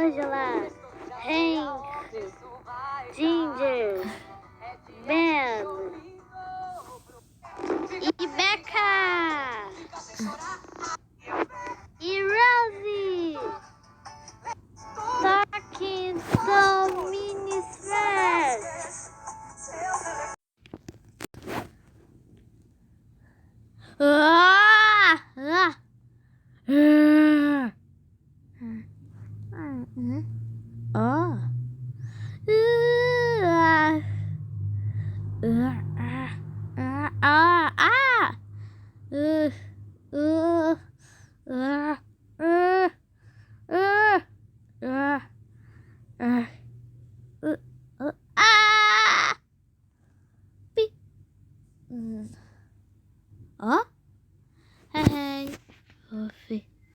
Angela, Hank, Ginger, Ben e Becca e Rosie. Talking so mini stress.